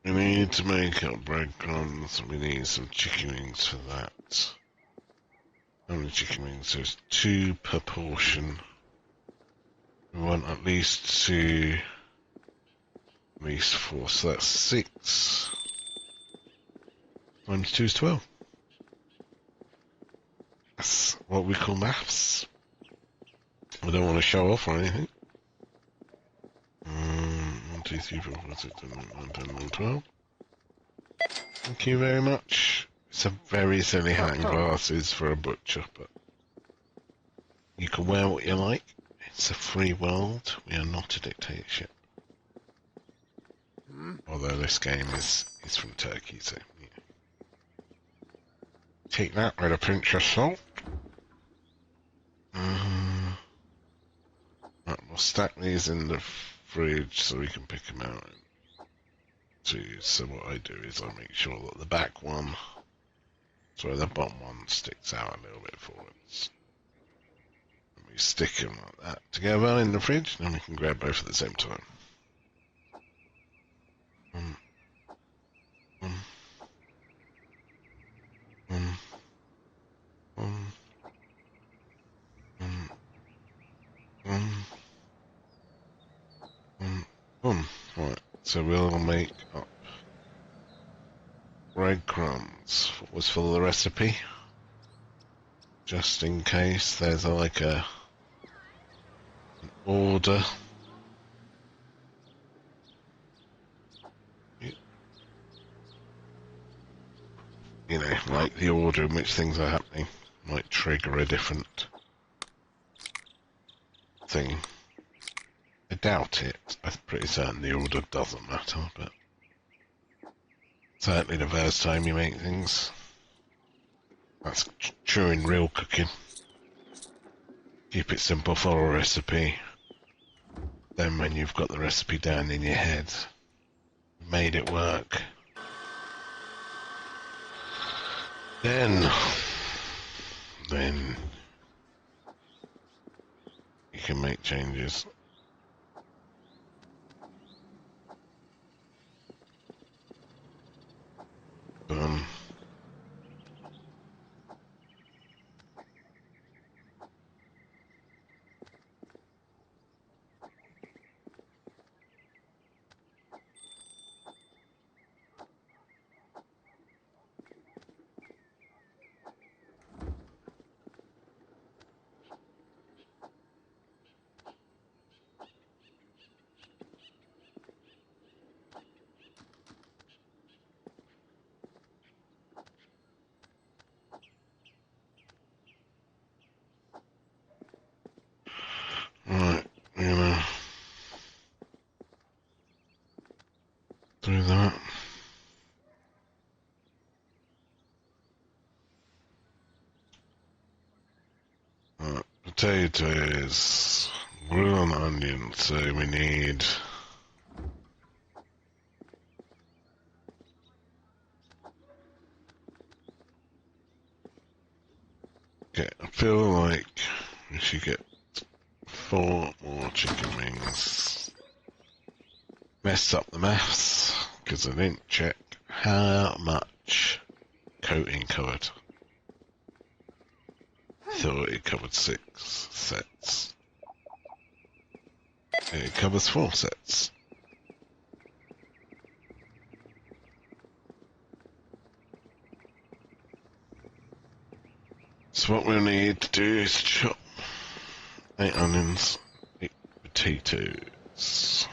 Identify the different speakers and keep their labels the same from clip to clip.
Speaker 1: We need to make up breadcrumbs. We need some chicken wings for that. How many chicken wings? There's 2 per portion. We want at least 2, at least 4, so that's 6 times 2 is 12. That's what we call maths. I don't want to show off or anything. 1, 2, 3, 4, 5, 6, 7, 8, 9, 10, 11, 12. Thank you very much. It's a very silly hat and glasses for a butcher, but you can wear what you like. It's a free world. We are not a dictatorship. Although this game is from Turkey, so yeah. Take that with a pinch of salt. Right, we'll stack these in the fridge so we can pick them out. So what I do is I make sure that the back one, sorry, the bottom one sticks out a little bit forwards. And we stick them like that together in the fridge, and then we can grab both at the same time. Right, so we'll make up breadcrumbs. What was for the recipe? Just in case there's like an order. You know, like the order in which things are happening might trigger a different thing. I doubt it. I'm pretty certain the order doesn't matter, but certainly the first time you make things. That's true in real cooking. Keep it simple, follow a recipe. Then when you've got the recipe down in your head, made it work, then you can make changes. Right, I'm gonna do that. Right, potatoes, grill an onion, so we need I feel like we should get 4 more chicken wings. Messed up the maths, because I didn't check how much coating covered. Thought it covered 6 sets. It covers 4 sets. So what we'll need to do is chop 8 onions, 8 potatoes.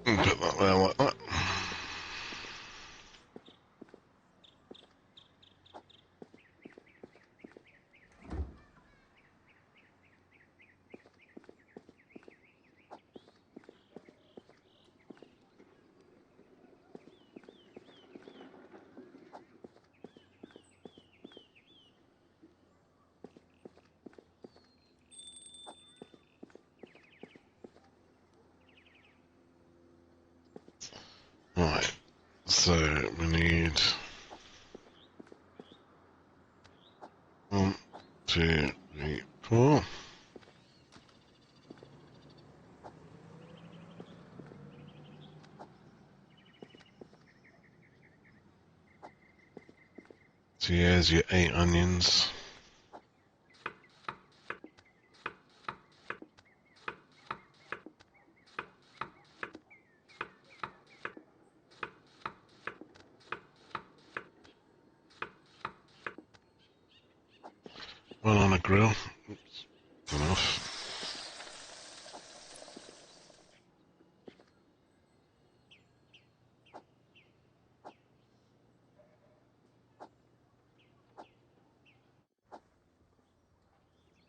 Speaker 1: And put that there like that. So we need 1, 2, 3, 4. So here's your 8 onions. One on a grill. Oops. Enough.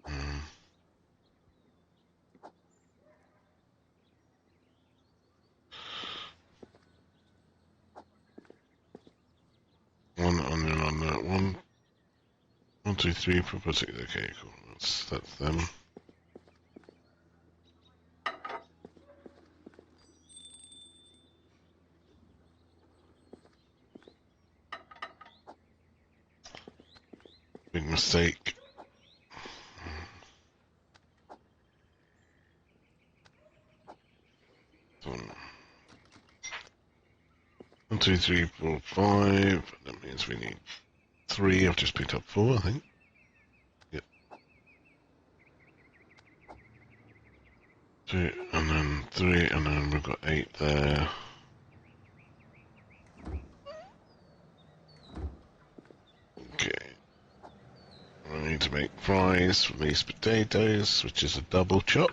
Speaker 1: Mm. One onion on that one. 1, 2, 3, proper 6. Okay, cool. That's them. Big mistake. So, 1, 2, 3, 4, 5. That means we need 3. I've just picked up 4, I think. Yep. 2, and then 3, and then we've got 8 there. Okay. I need to make fries for these potatoes, which is a double chop.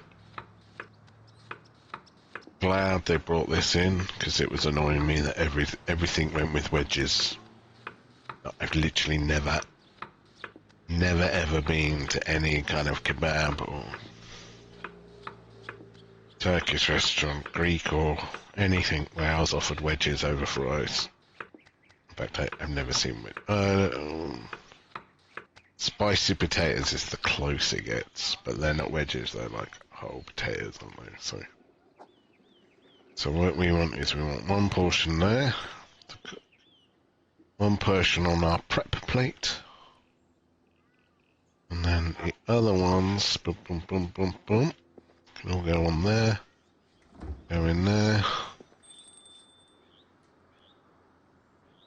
Speaker 1: Glad they brought this in, because it was annoying me that everything went with wedges. I've literally never ever been to any kind of kebab or Turkish restaurant, Greek or anything where I was offered wedges over fries. In fact, I've never seen spicy potatoes is the close it gets, but they're not wedges, they're like whole potatoes, aren't they? So what we want is we want one portion there, one portion on our prep plate, and then the other ones, boom, boom, boom, boom, boom, can all go on there, go in there,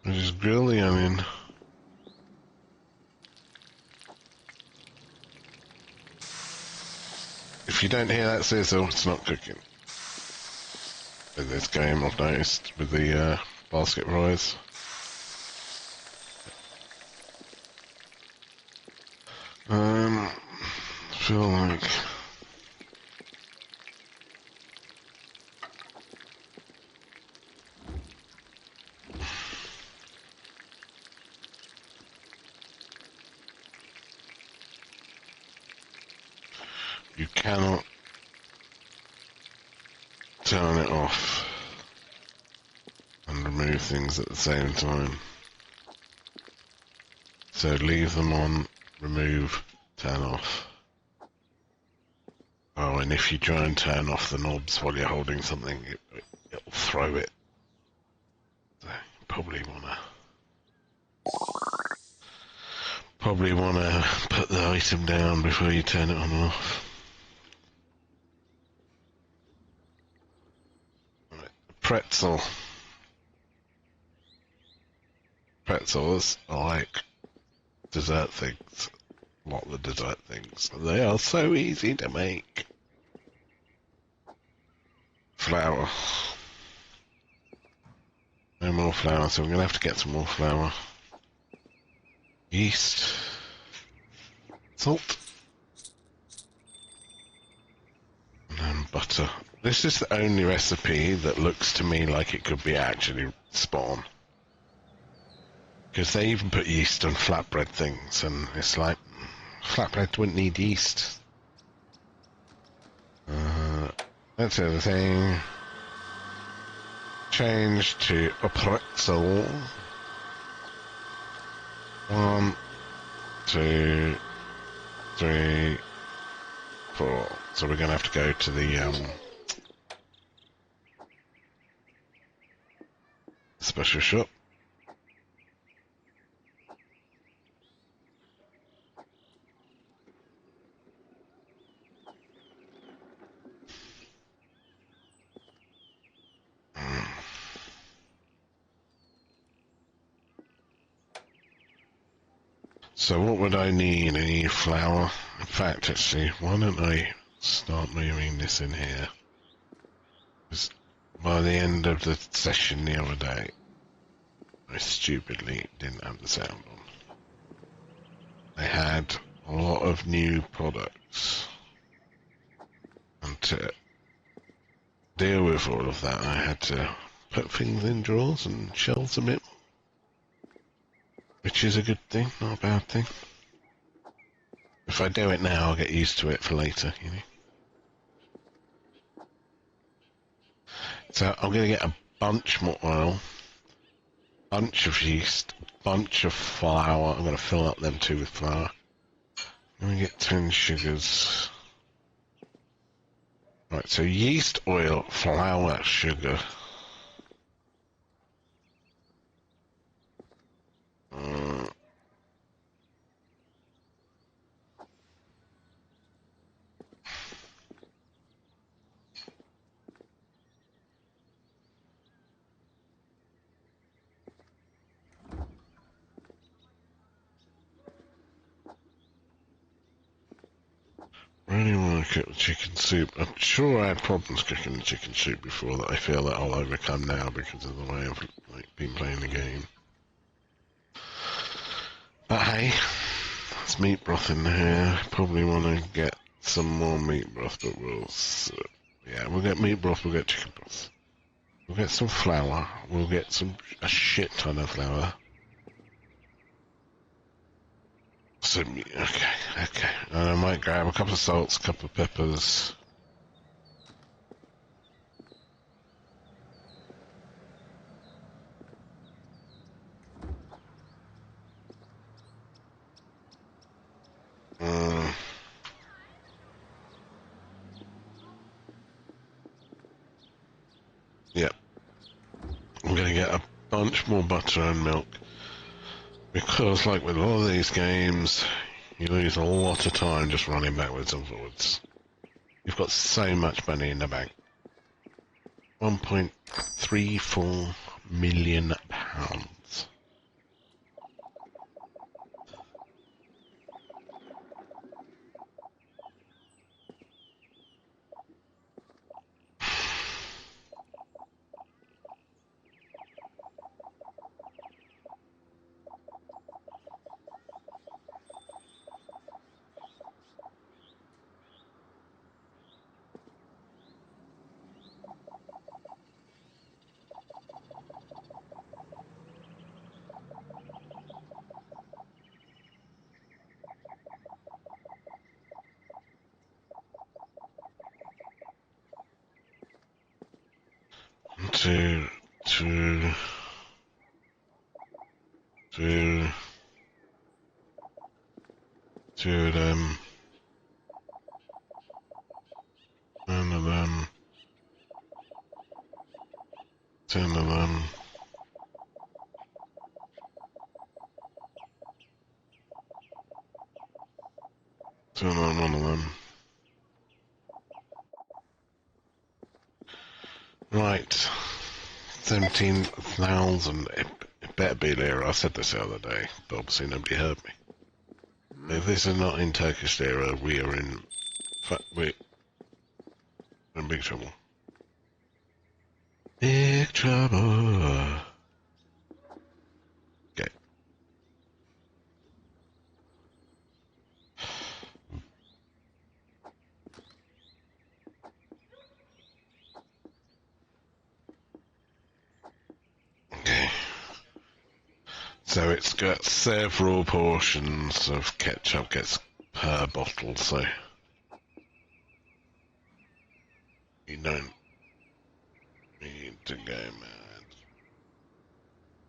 Speaker 1: and just grill the onion. If you don't hear that sizzle, it's not cooking. With this game, I've noticed with the basket fries. I feel like you cannot turn it off and remove things at the same time. So leave them on, remove, turn off. Oh, and if you try and turn off the knobs while you're holding something, it'll throw it. So you probably wanna put the item down before you turn it on and off. Right. Pretzels are like dessert things. A lot of the dessert things. They are so easy to make. Flour. No more flour, so we're going to have to get some more flour. Yeast. Salt. And then butter. This is the only recipe that looks to me like it could be actually spot on. Because they even put yeast on flatbread things, and it's like, flatbread wouldn't need yeast. That's everything. Change to a pretzel. 1, 2, 3, 4. So we're going to have to go to the special shop. So what would I need? I need flour. In fact, actually, why don't I start moving this in here? Because by the end of the session the other day, I stupidly didn't have the sound on. I had a lot of new products, and to deal with all of that, I had to put things in drawers and shelves a bit, which is a good thing, not a bad thing. If I do it now, I'll get used to it for later, you know. So I'm going to get a bunch more oil, bunch of yeast, bunch of flour. I'm going to fill up them two with flour. I'm going to get 10 sugars. Right, so yeast, oil, flour, sugar. Really want to cook the chicken soup. I'm sure I had problems cooking the chicken soup before that I feel that I'll overcome now because of the way I've been playing the game. But hey, there's meat broth in here. Probably want to get some more meat broth, but yeah, we'll get meat broth, we'll get chicken broth. We'll get some flour, we'll get a shit ton of flour. Okay. And I might grab a couple of salts, a couple of peppers. Yep. I'm gonna get a bunch more butter and milk. Because, like with a lot of these games, you lose a lot of time just running backwards and forwards. You've got so much money in the bank. £1.34 million. Two of them, ten of them, 10 of them, 10 on one of them. Right, 17,000. It better be there. I said this the other day, but obviously nobody heard me. If this is not in Turkish lira, we are in big trouble. Big trouble. Okay. Okay. So it's got several portions of ketchup gets per bottle, so you don't need to go mad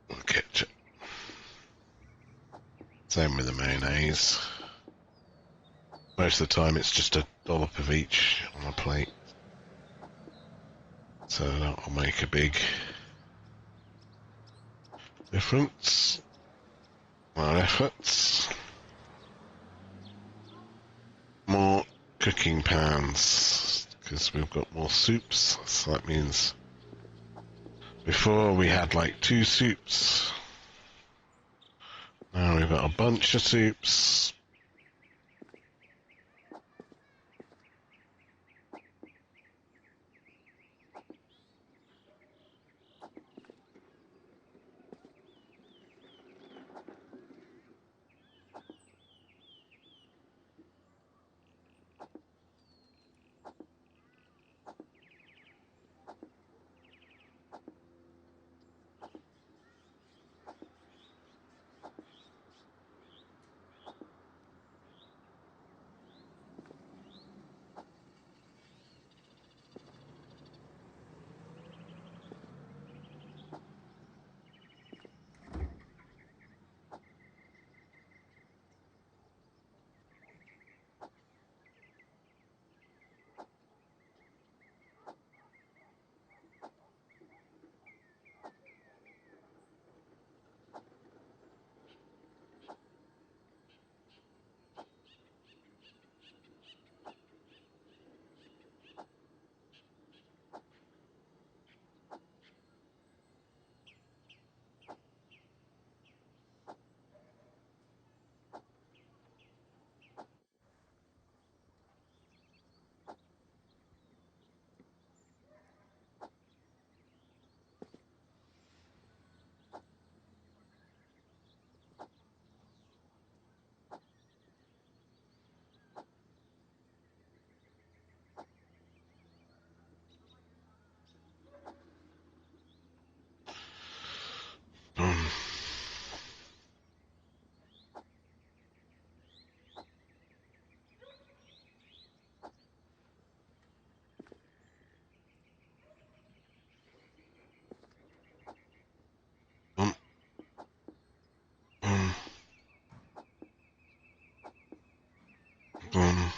Speaker 1: with ketchup. Same with the mayonnaise. Most of the time it's just a dollop of each on a plate. So that'll make a big Difference. More efforts. More cooking pans. Because we've got more soups. So that means before we had like 2 soups. Now we've got a bunch of soups. Boom. Boom. Boom. Boom.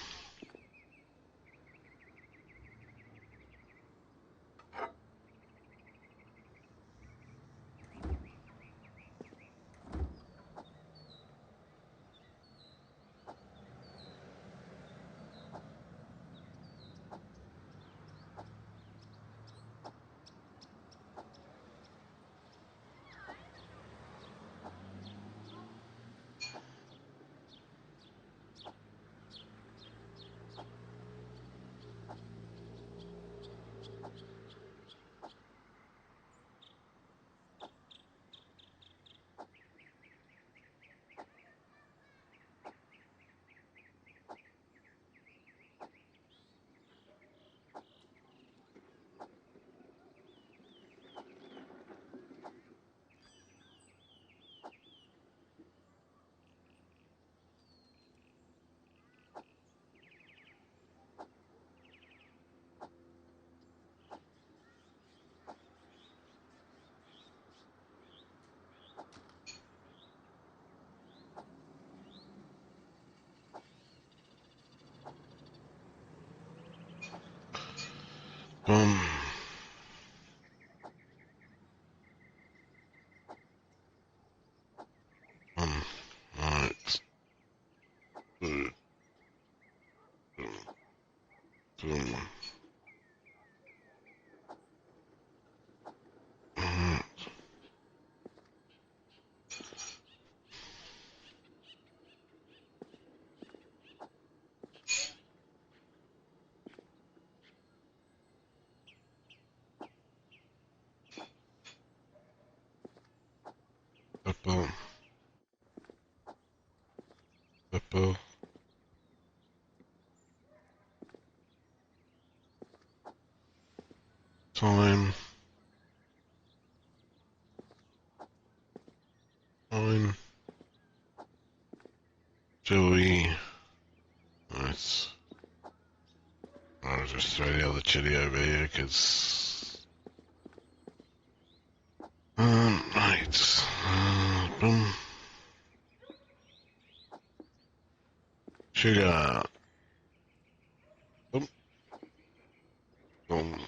Speaker 1: Boom. Right. Boom. Boom. Boom. Pepper. Pepper. Time. Time. Chili. Right. I'll just throw the other chili over here because. Right. Boom. Sugar. Boom. Boom.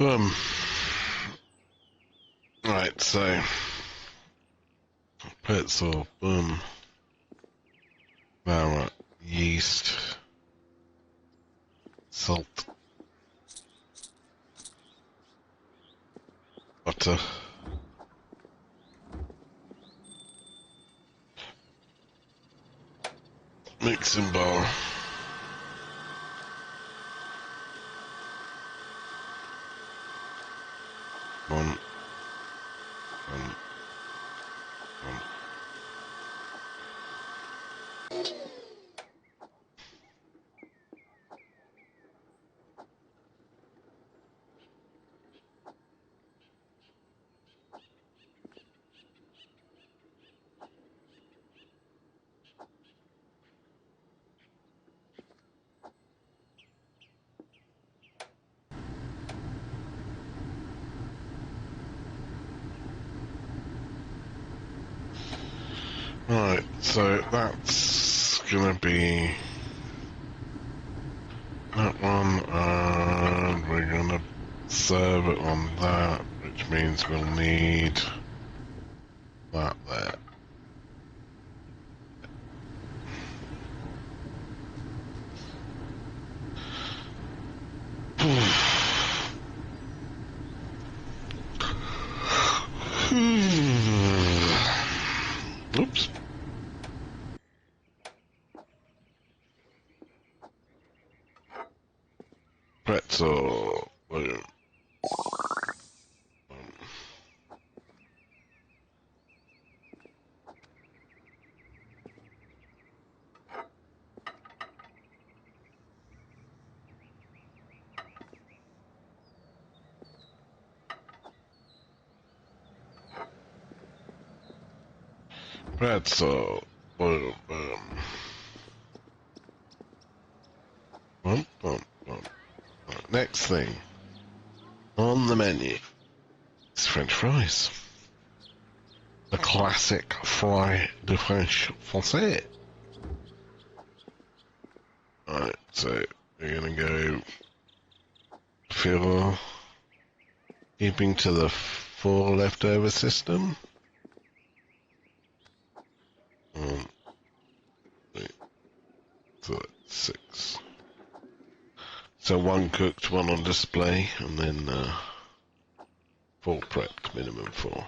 Speaker 1: Boom. Right, so pretzel, boom. Now what? Yeast, salt, butter. Mixing bowl. One, one, one. Right, so that's gonna be that one, and we're gonna serve it on that, which means we'll need that there. Oops. Pretzel. Boom. Pretzel. Boom, boom. Boom, boom, boom. Right, next thing on the menu is French fries. The classic fry de French français. Alright, so we're gonna go for keeping to the 4 leftover system. 1, 2, 3, 6. So 1 cooked, 1 on display, and then 4 prepped, minimum 4.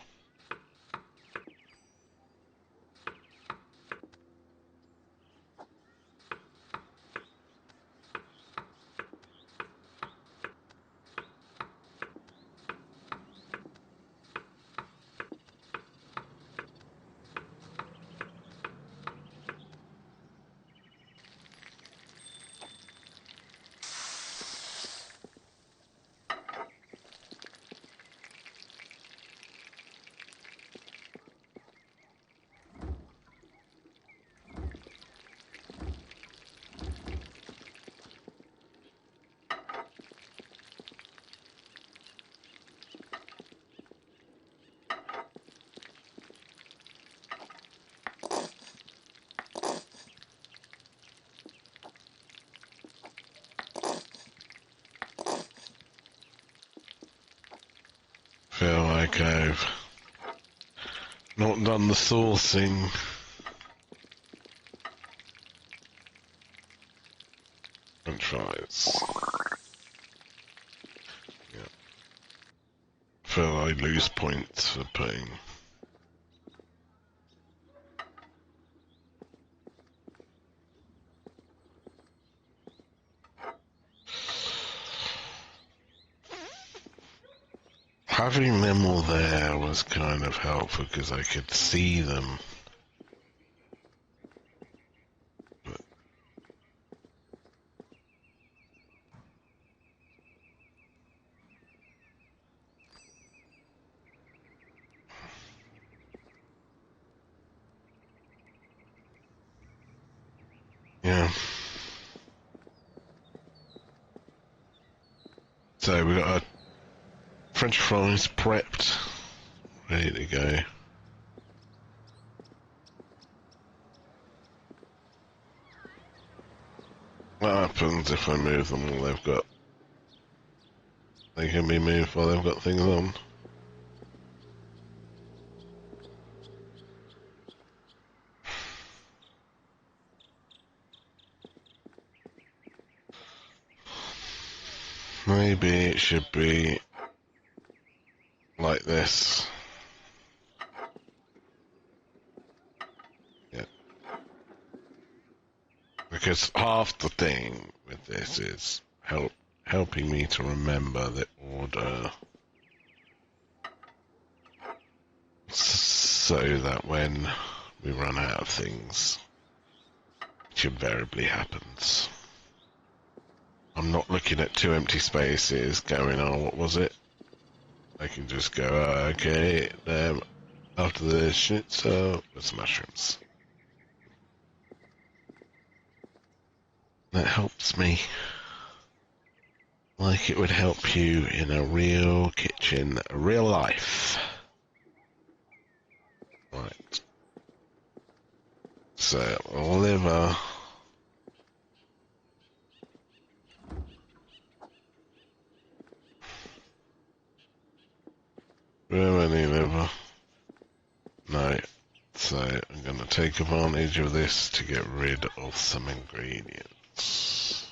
Speaker 1: Feel like I've not done the sourcing. French fries. Yeah. Feel I lose points for paying. Having them all there was kind of helpful because I could see them. But yeah. So we got our French fries prepped, ready to go. What happens if I move them all? They've got They can be moved while they've got things on. Maybe it should be like this. Yeah. Because half the thing with this is helping me to remember the order so that when we run out of things, which invariably happens, I'm not looking at two empty spaces going, oh, what was it? I can just go, oh, okay, after the schnitzel, with mushrooms. That helps me. Like it would help you in a real kitchen, real life. Right. So, liver. Do we have any liver? No. So, I'm going to take advantage of this to get rid of some ingredients.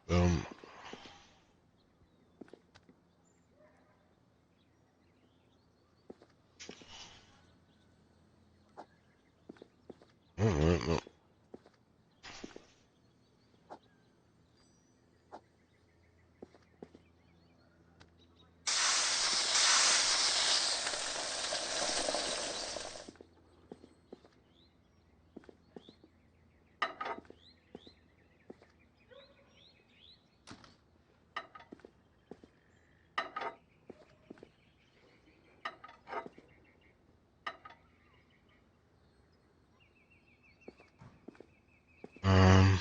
Speaker 1: Boom. Alright, no. Um,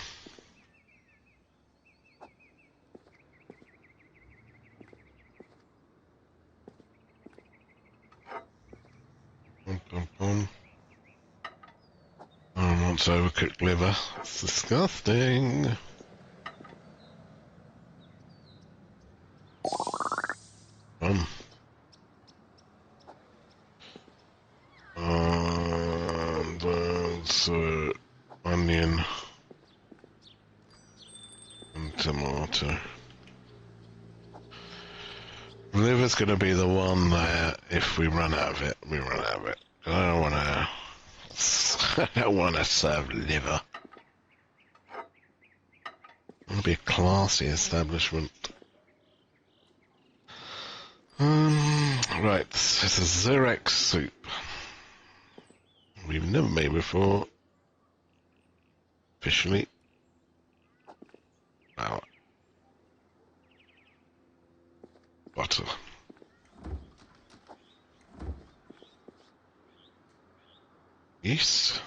Speaker 1: Bum, bum, bum. I want overcooked liver. It's disgusting. Um, and so onion and tomato. Liver's going to be the one that, if we run out of it, we run out of it. I don't want to. I don't want to serve liver. I want to be a classy establishment. Right. This is a Xerex soup. We've never made before. Officially. Now, butter. Yeast.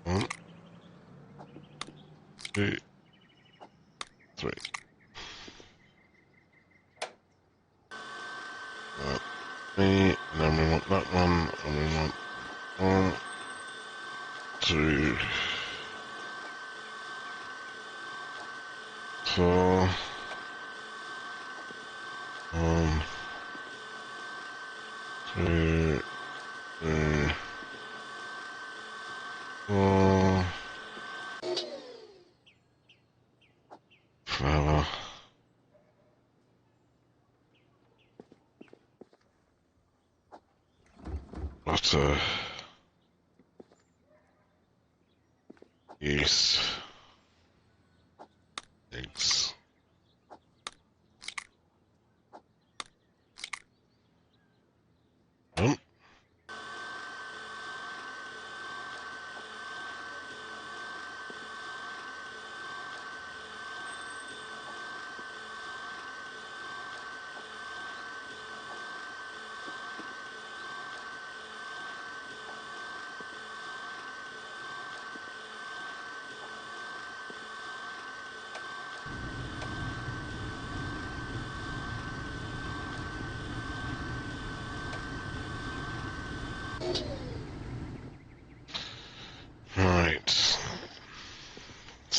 Speaker 1: 1, 2, 3. And then we want that one, and we want 1, 2, 4. 1, 2, 3, 4. Flour. Butter. Yeast. Eggs. Done.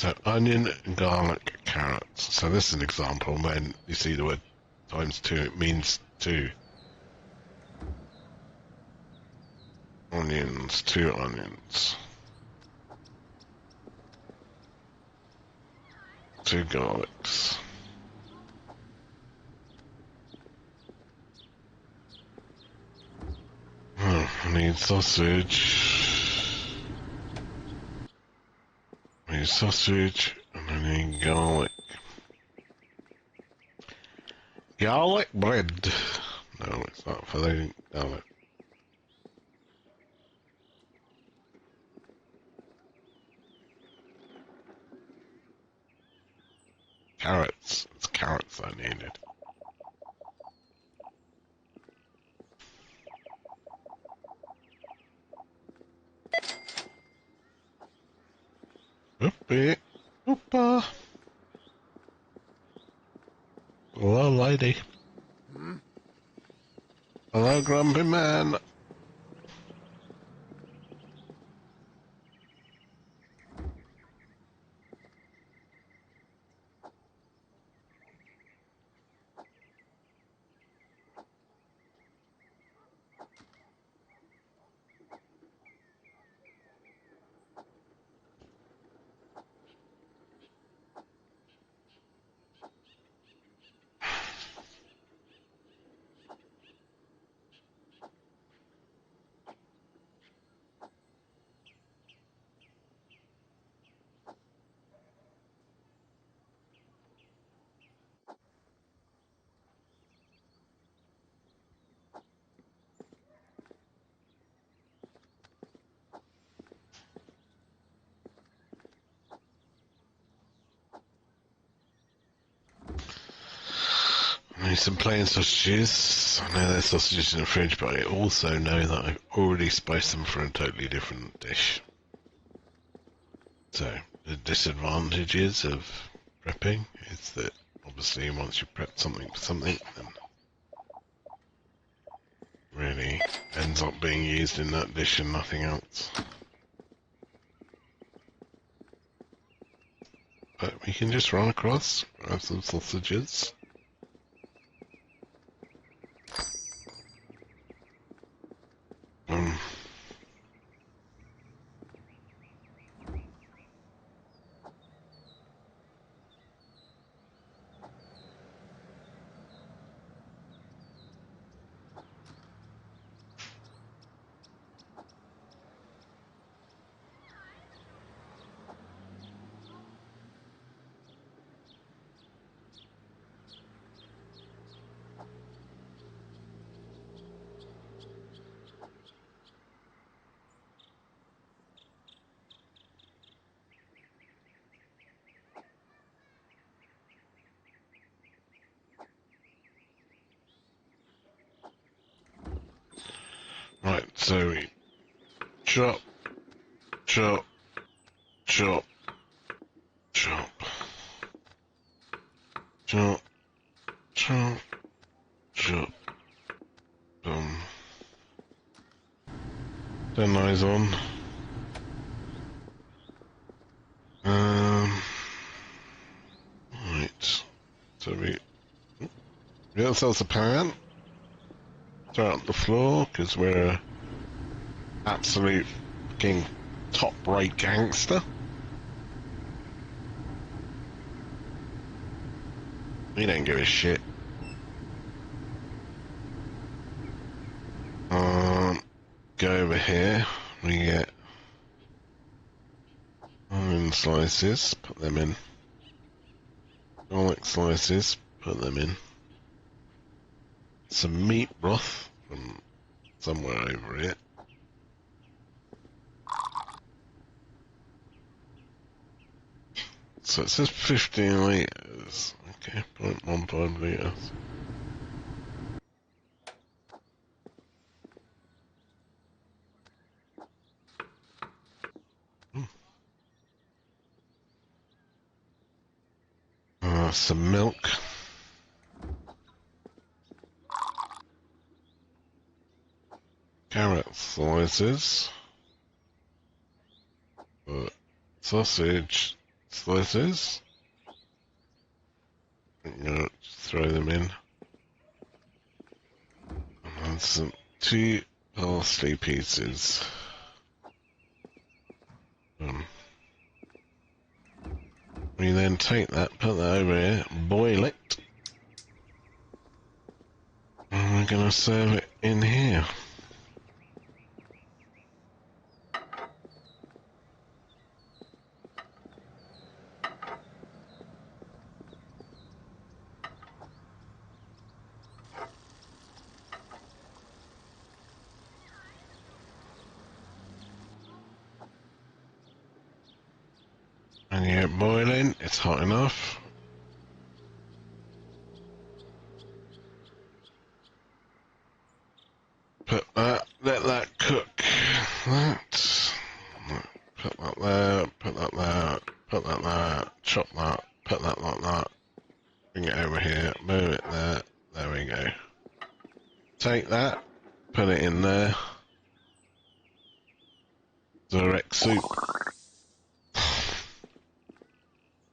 Speaker 1: So onion, garlic, carrots. So this is an example. When you see the word times two, it means two onions, two onions, two garlics. Oh, I need sausage. I need sausage, and I need garlic. Garlic bread. No, it's not for the garlic. Carrots. It's carrots I needed. Whoopee. Whoopa. Hello, lady. Hello, grumpy man. I need some plain sausages. I know there's sausages in the fridge, but I also know that I've already spiced them for a totally different dish. So, the disadvantages of prepping is that obviously once you prep something for something, then really ends up being used in that dish and nothing else. But we can just run across, grab some sausages. Um, right, so we chop, chop, chop, chop, chop, chop, chop, boom. Turn eyes on. Right, so we get ourselves a pan, throw it on the floor, because we're a absolute fucking top-rate gangster. We don't give a shit. Go over here, we get onion slices, put them in. Garlic slices, put them in. Some meat broth from somewhere over here. So it says 15 litres. Okay, 0.15 litres. Some milk. Carrot slices. Sausage slices. I'm gonna throw them in. And some 2 parsley pieces. We then take that, put that over here, boil it. And we're gonna serve it in here. And you get boiling, it's hot enough. Put that, let that cook. That. Put that there, put that there, put that there, chop that, put that like that. Bring it over here, move it there, there we go. Take that, put it in there. Direct soup.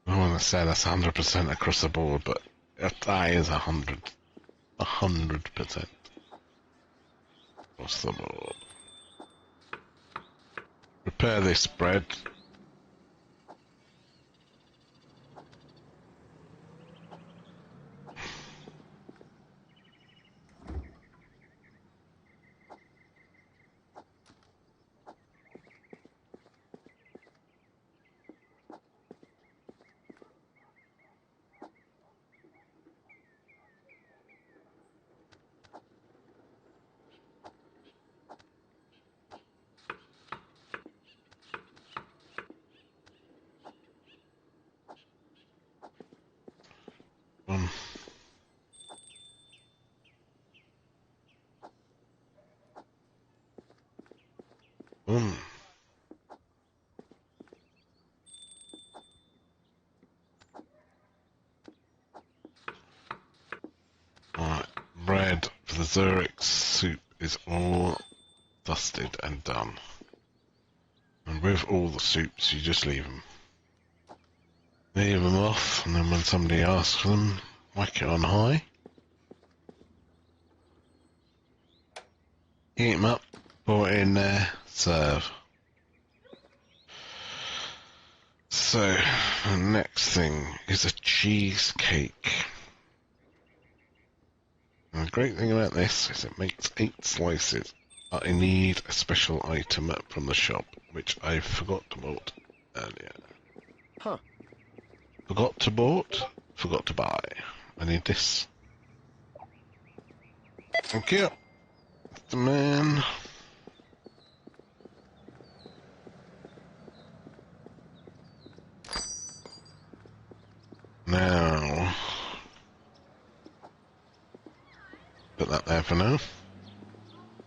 Speaker 1: I want to say that's 100% across the board, but that is 100%. Across the board. Prepare this bread. Boom. Boom. Alright, bread for the Zurich soup is all dusted and done. And with all the soups, you just leave them. Leave them off, and then when somebody asks for them, whack it on high. Heat them up, pour it in there, serve. So, the next thing is a cheesecake. And the great thing about this is it makes 8 slices. But I need a special item from the shop, which I forgot to bought earlier.
Speaker 2: Huh.
Speaker 1: Forgot to buy. I need this. Thank you. The man. Now, put that there for now.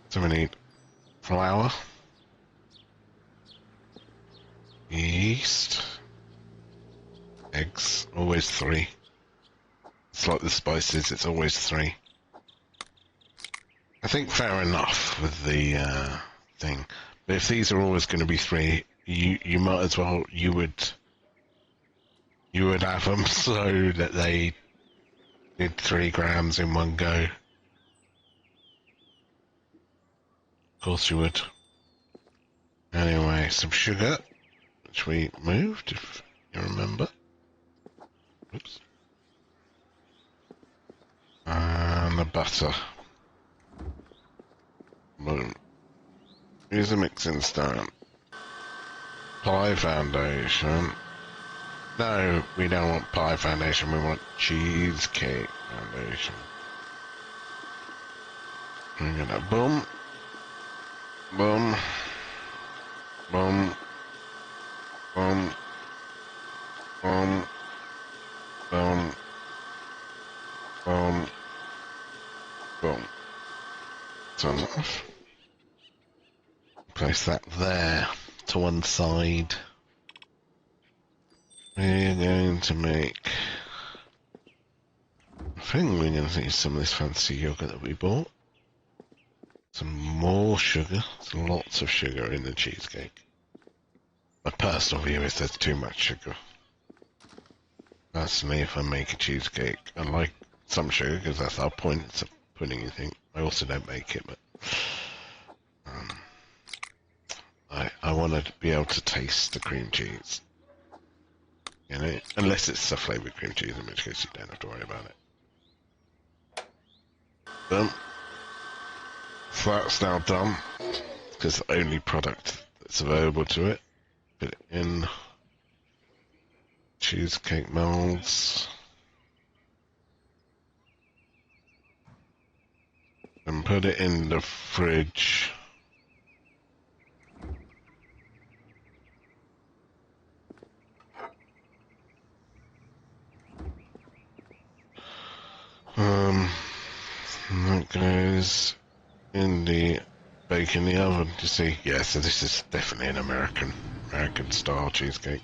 Speaker 1: So we need flour, yeast, eggs, always 3. It's like the spices, it's always 3. I think fair enough with the thing. But if these are always going to be 3, you might as well, you would have them so that they did 3 grams in one go. Of course you would. Anyway, some sugar, which we moved, if you remember. Oops. And the butter. Boom. Use a mixing stand. Pie foundation. No, we don't want pie foundation, we want cheesecake foundation. We're gonna boom, boom, boom, boom, boom, boom, boom, boom. That's enough. Place that there to one side. We're going to make, I think we're going to use some of this fancy yogurt that we bought. Some more sugar. There's lots of sugar in the cheesecake. My personal view is there's too much sugar. Personally, if I make a cheesecake, I like some sugar because that's our point. It's a pudding thing. I also don't make it, but um, I want to be able to taste the cream cheese. You know, unless it's a flavored cream cheese, in which case you don't have to worry about it. So that's now done because the only product that's available to it. Put it in cheesecake molds and put it in the fridge. That goes in the bake in the oven. You see, yeah. So this is definitely an American style cheesecake.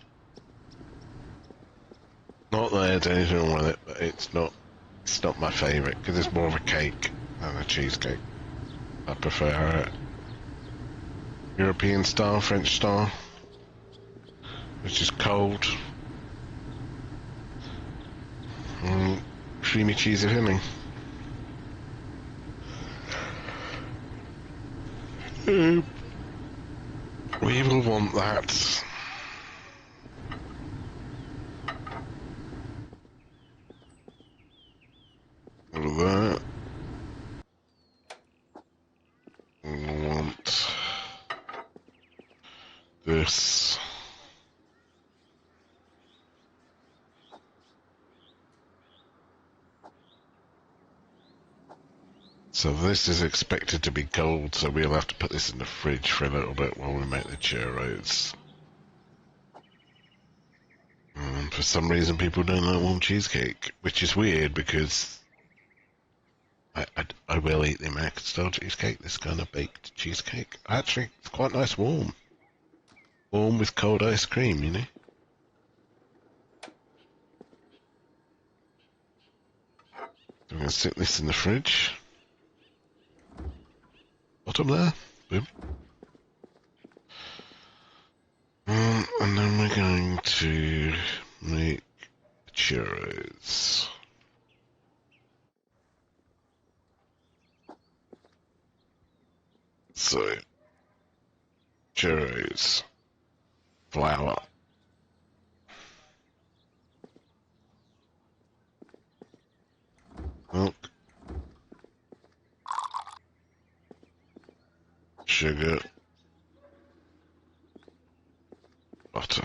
Speaker 1: Not that there's anything wrong with it, but it's not my favourite because it's more of a cake than a cheesecake. I prefer European style, French style, which is cold. Creamy cheesy filling. We will want that. That. We want this. So this is expected to be cold, so we'll have to put this in the fridge for a little bit while we make the churros. For some reason people don't like warm cheesecake, which is weird because I will eat the American style cheesecake, this kind of baked cheesecake. Actually, it's quite nice warm. Warm with cold ice cream, you know? So I'm going to stick this in the fridge. Bottom there. Boom. And then we're going to make churros. So, churros, flour, milk, sugar, butter.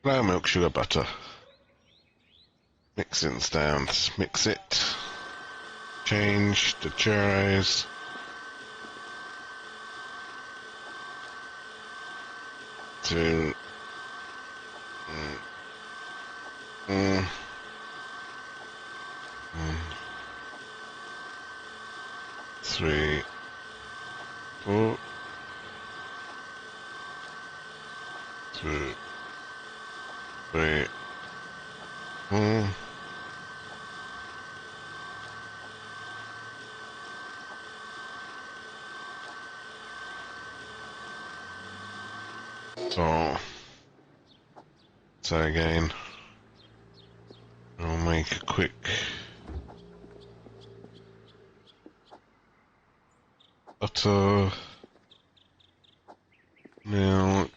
Speaker 1: Flour, milk, sugar, butter. Mix it and stand. Mix it. Change the churros to mm, 3, 4, 2, 3, 4. So again, I'll make a quick butter, milk,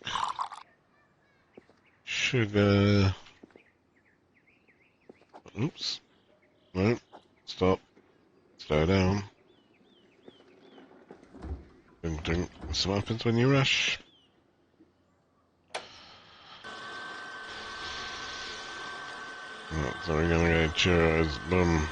Speaker 1: sugar. Oops. No. Stop. Slow down. Ding ding. That's what happens when you rush. Right, so we're gonna go churros, boom.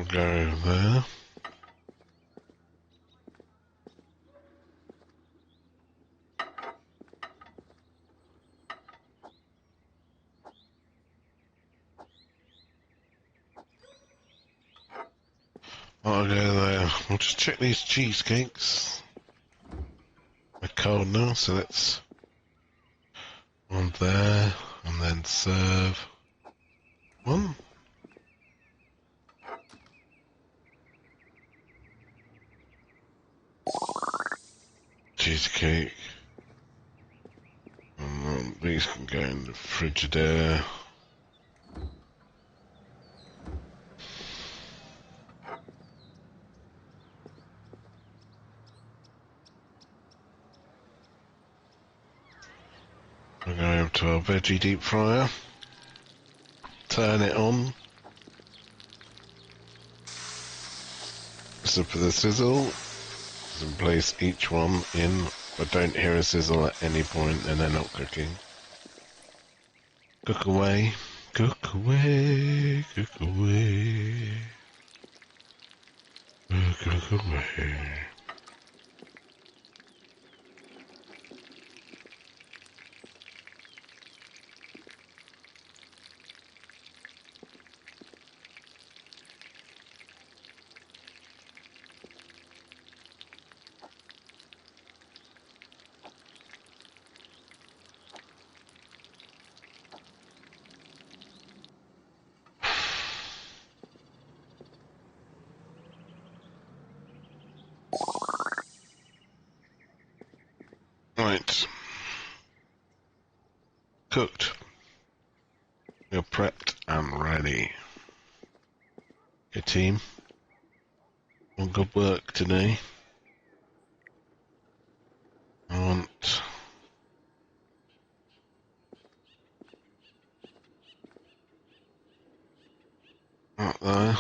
Speaker 1: I'll go there. I'll go there. We'll just check these cheesecakes. They're cold now, so let's one there, and then serve one. Cheesecake. And then these can go in the Frigidaire. We're going over to our veggie deep fryer. Turn it on. So for the sizzle, and place each one in, but don't hear a sizzle at any point and they're not cooking. Cook away, cook away, cook away, cook away. Right. Cooked. You're prepped and ready. Okay, team. Well, good work today. I want that there.